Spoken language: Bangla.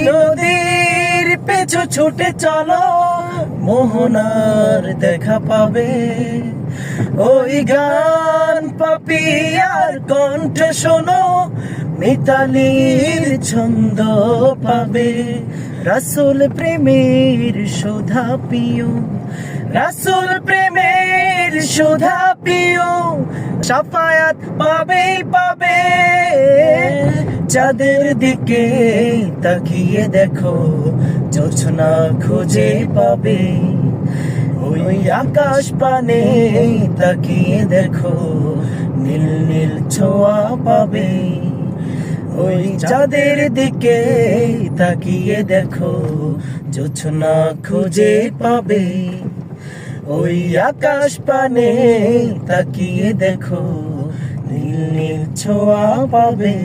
নদীর পেছু ছুটে চলো, মোহনার দেখা পাবে। ওই গান পাপিয়ার কণ্ঠ শোনো, মিতালির ছন্দ পাবে। রাসূল প্রেমের সুধা পিও, রাসূল প্রেমের সুধা পিও, শাফায়াত পাবেই পাবে। চাঁদের দিকে তাকিয়ে দেখো, জোছনা খুঁজে পাবে। ওই আকাশ পানে তাকিয়ে দেখো, নীল নীল ছোঁয়া পাবে। ওই চাঁদের দিকে তাকিয়ে দেখো, জোছনা খুঁজে পাবে। ওই আকাশ পানে তাকিয়ে দেখো, নীল নীল ছোঁয়া পাবে।